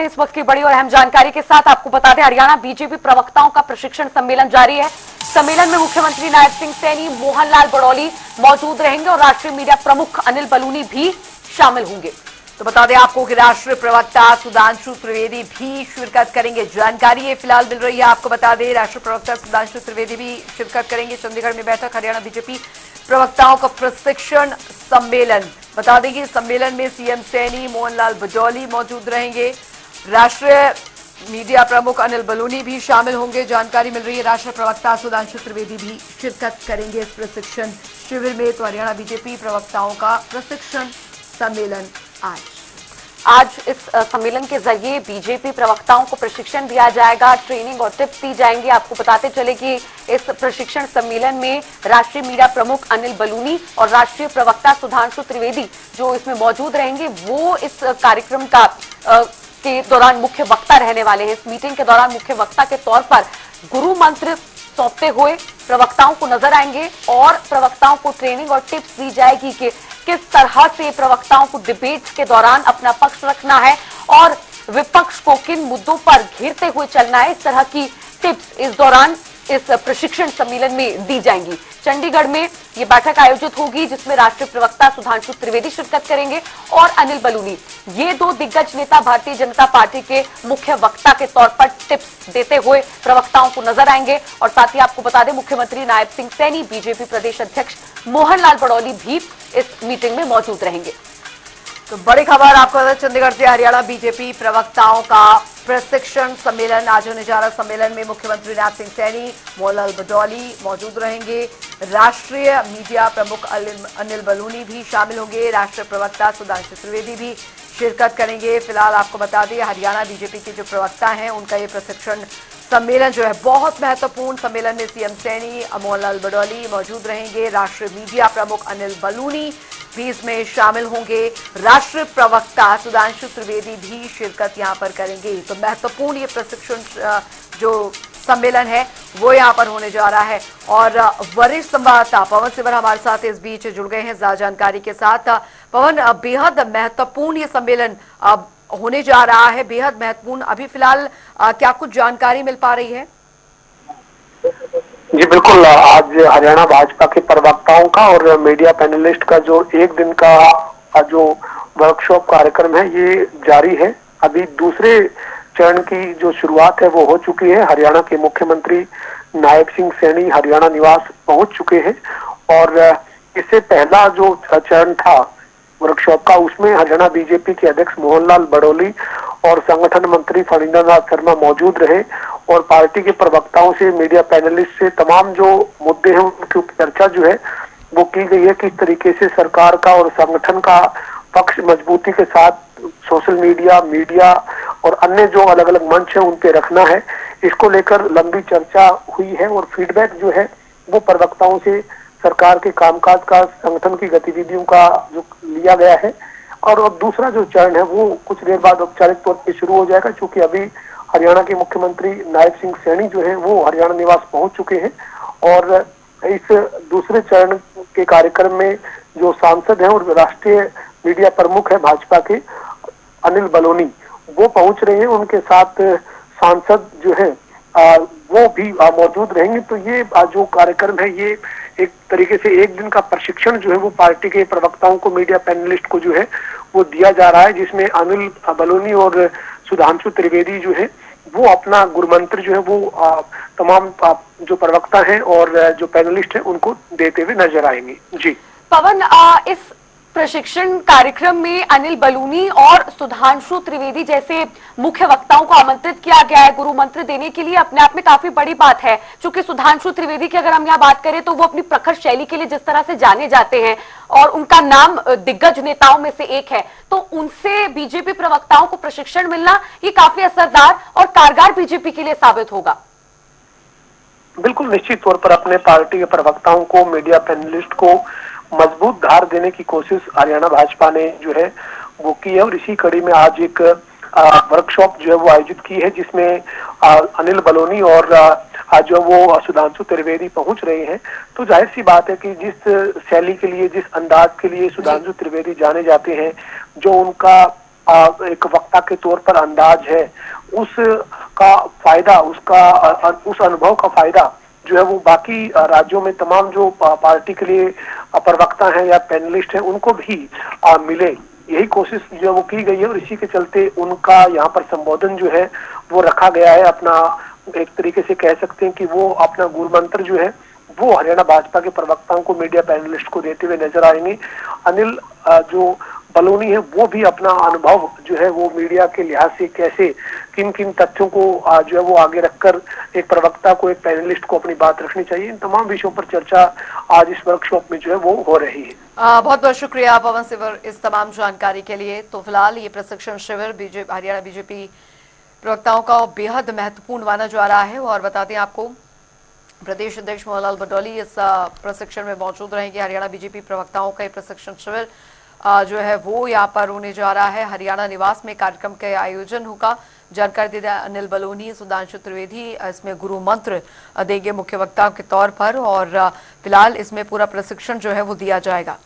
इस वक्त की बड़ी और अहम जानकारी के साथ आपको बता दें, हरियाणा बीजेपी प्रवक्ताओं का प्रशिक्षण सम्मेलन जारी है। सम्मेलन में मुख्यमंत्री नायब सिंह सैनी, मोहनलाल बड़ौली मौजूद रहेंगे और राष्ट्रीय मीडिया प्रमुख अनिल बलूनी भी शामिल होंगे। तो बता दें आपको कि राष्ट्रीय प्रवक्ता सुधांशु त्रिवेदी भी शिरकत करेंगे। जानकारी ये फिलहाल मिल रही है। आपको बता दें राष्ट्रीय प्रवक्ता सुधांशु त्रिवेदी भी शिरकत करेंगे। चंडीगढ़ में बैठक हरियाणा बीजेपी प्रवक्ताओं का प्रशिक्षण सम्मेलन। बता दें कि सम्मेलन में सीएम सैनी, मोहनलाल बड़ौली मौजूद रहेंगे। राष्ट्रीय मीडिया प्रमुख अनिल बलूनी भी शामिल होंगे। जानकारी मिल रही है राष्ट्रीय प्रवक्ता सुधांशु त्रिवेदी भी शिरकत करेंगे इस प्रशिक्षण शिविर में। तो हरियाणा बीजेपी प्रवक्ताओं का प्रशिक्षण सम्मेलन आज इस सम्मेलन के जरिए बीजेपी प्रवक्ताओं को प्रशिक्षण दिया जाएगा, ट्रेनिंग और टिप्स दी जाएंगी। आपको बताते चले कि इस प्रशिक्षण सम्मेलन में राष्ट्रीय मीडिया प्रमुख अनिल बलूनी और राष्ट्रीय प्रवक्ता सुधांशु त्रिवेदी जो इसमें मौजूद रहेंगे, वो इस कार्यक्रम का के दौरान मुख्य वक्ता रहने वाले हैं। इस मीटिंग के दौरान मुख्य वक्ता के तौर पर गुरु मंत्र सौंपते हुए प्रवक्ताओं को नजर आएंगे और प्रवक्ताओं को ट्रेनिंग और टिप्स दी जाएगी कि किस तरह से प्रवक्ताओं को डिबेट्स के दौरान अपना पक्ष रखना है और विपक्ष को किन मुद्दों पर घेरते हुए चलना है। इस तरह की टिप्स इस दौरान इस प्रशिक्षण सम्मेलन में दी जाएंगी। चंडीगढ़ में यह बैठक आयोजित होगी जिसमें राष्ट्रीय प्रवक्ता सुधांशु त्रिवेदी शिरकत करेंगे और अनिल बलूनी, ये दो दिग्गज नेता भारतीय जनता पार्टी के मुख्य वक्ता के तौर पर टिप्स देते हुए प्रवक्ताओं को नजर आएंगे। और साथ ही आपको बता दें मुख्यमंत्री नायब सिंह सैनी, बीजेपी प्रदेश अध्यक्ष मोहनलाल बड़ौली भी इस मीटिंग में मौजूद रहेंगे। तो बड़ी खबर आपको चंडीगढ़ से, हरियाणा बीजेपी प्रवक्ताओं का प्रशिक्षण सम्मेलन आज होने जा रहा। सम्मेलन में मुख्यमंत्री नायब सिंह सैनी, मोहनलाल बड़ौली मौजूद रहेंगे। राष्ट्रीय मीडिया प्रमुख अनिल बलूनी भी शामिल होंगे। राष्ट्रीय प्रवक्ता सुधांशु त्रिवेदी भी शिरकत करेंगे। फिलहाल आपको बता दें हरियाणा बीजेपी के जो प्रवक्ता हैं उनका ये प्रशिक्षण सम्मेलन जो है बहुत महत्वपूर्ण। सम्मेलन में सीएम सैनी, मोहनलाल बड़ौली मौजूद रहेंगे। राष्ट्रीय मीडिया प्रमुख अनिल बलूनी भी इसमें शामिल होंगे। राष्ट्रीय प्रवक्ता सुधांशु त्रिवेदी भी शिरकत यहां पर करेंगे। तो महत्वपूर्ण ये प्रशिक्षण जो सम्मेलन है वो यहां पर होने जा रहा है। और वरिष्ठ संवाददाता पवन सिवर हमारे साथ इस बीच जुड़ गए हैं ज्यादा जानकारी के साथ। पवन, बेहद महत्वपूर्ण ये सम्मेलन होने जा रहा है, बेहद महत्वपूर्ण। अभी फिलहाल क्या कुछ जानकारी मिल पा रही है? जी बिल्कुल, आज हरियाणा भाजपा के प्रवक्ताओं का और मीडिया पैनलिस्ट का जो एक दिन का जो वर्कशॉप कार्यक्रम है ये जारी है। अभी दूसरे चरण की जो शुरुआत है वो हो चुकी है। हरियाणा के मुख्यमंत्री नायब सिंह सैनी हरियाणा निवास पहुंच चुके हैं और इससे पहला जो चरण था वर्कशॉप का उसमें हरियाणा बीजेपी के अध्यक्ष मोहनलाल बड़ौली और संगठन मंत्री फणींद्रनाथ शर्मा मौजूद रहे और पार्टी के प्रवक्ताओं से, मीडिया पैनलिस्ट से तमाम जो मुद्दे हैं उनकी चर्चा जो है वो की गई है। किस तरीके से सरकार का और संगठन का पक्ष मजबूती के साथ सोशल मीडिया और अन्य जो अलग अलग मंच है उन पे रखना है, इसको लेकर लंबी चर्चा हुई है। और फीडबैक जो है वो प्रवक्ताओं से सरकार के कामकाज का, संगठन की गतिविधियों का जो लिया गया है। और अब दूसरा जो चरण है वो कुछ देर बाद औपचारिक तौर पर शुरू हो जाएगा, क्योंकि अभी हरियाणा के मुख्यमंत्री नायब सिंह सैनी जो है वो हरियाणा निवास पहुंच चुके हैं। और इस दूसरे चरण के कार्यक्रम में जो सांसद हैं और राष्ट्रीय मीडिया प्रमुख है भाजपा के अनिल बलूनी, वो पहुंच रहे हैं। उनके साथ सांसद जो है वो भी मौजूद रहेंगे। तो ये जो कार्यक्रम है ये एक तरीके से एक दिन का प्रशिक्षण जो है वो पार्टी के प्रवक्ताओं को, मीडिया पैनलिस्ट को जो है वो दिया जा रहा है, जिसमें अनिल बलूनी और सुधांशु त्रिवेदी जो है वो अपना गुरुमंत्र जो है वो तमाम जो प्रवक्ता हैं और जो पैनलिस्ट हैं उनको देते हुए नजर आएंगे। जी पवन, इस प्रशिक्षण कार्यक्रम में अनिल बलूनी और सुधांशु त्रिवेदी जैसे मुख्य वक्ताओं को आमंत्रित किया गया है गुरु मंत्र देने के लिए। अपने आप में काफी बड़ी बात है, क्योंकि सुधांशु त्रिवेदी की अगर हम यहाँ बात करें तो वो अपनी प्रखर शैली के लिए जिस तरह से जाने जाते हैं और उनका नाम दिग्गज नेताओं में से एक है, तो उनसे बीजेपी प्रवक्ताओं को प्रशिक्षण मिलना ये काफी असरदार और कारगर बीजेपी के लिए साबित होगा। बिल्कुल, निश्चित तौर पर अपने पार्टी के प्रवक्ताओं को, मीडिया पैनलिस्ट को मजबूत धार देने की कोशिश हरियाणा भाजपा ने जो है वो की है। और इसी कड़ी में आज एक वर्कशॉप जो है वो आयोजित की है, जिसमें अनिल बलूनी और जो वो सुधांशु त्रिवेदी पहुंच रहे हैं। तो जाहिर सी बात है कि जिस शैली के लिए, जिस अंदाज के लिए सुधांशु त्रिवेदी जाने जाते हैं, जो उनका एक वक्ता के तौर पर अंदाज है, उसका फायदा, उस अनुभव का फायदा जो है वो बाकी राज्यों में तमाम जो पार्टी के लिए प्रवक्ता हैं या पैनलिस्ट हैं उनको भी मिले, यही कोशिश जो है वो की गई है। और इसी के चलते उनका यहाँ पर संबोधन जो है वो रखा गया है। अपना एक तरीके से कह सकते हैं कि वो अपना गुरु मंत्र जो है वो हरियाणा भाजपा के प्रवक्ताओं को, मीडिया पैनलिस्ट को देते हुए नजर आएंगे। अनिल जो बलूनी है वो भी अपना अनुभव जो है वो मीडिया के लिहाज से कैसे किन किन तथ्यों को जो है वो आगे रखकर एक प्रवक्ता को, एक पैनलिस्ट को अपनी बात रखनी चाहिए, इन तमाम विषयों पर चर्चा आज इस वर्कशॉप में जो है वो हो रही है। बहुत बहुत शुक्रिया पवन सिवर इस तमाम जानकारी के लिए। तो फिलहाल ये प्रशिक्षण शिविर हरियाणा बीजेपी प्रवक्ताओं का बेहद महत्वपूर्ण माना जा रहा है। और बता दें आपको, प्रदेश अध्यक्ष मोहनलाल बडौली इस प्रशिक्षण में मौजूद रहेंगे। हरियाणा बीजेपी प्रवक्ताओं का प्रशिक्षण शिविर जो है वो यहाँ पर होने जा रहा है। हरियाणा निवास में कार्यक्रम का आयोजन होगा। जानकारी दे दें, अनिल बलूनी, सुधांशु त्रिवेदी इसमें गुरु मंत्र देंगे मुख्य वक्ता के तौर पर। और फिलहाल इसमें पूरा प्रशिक्षण जो है वो दिया जाएगा।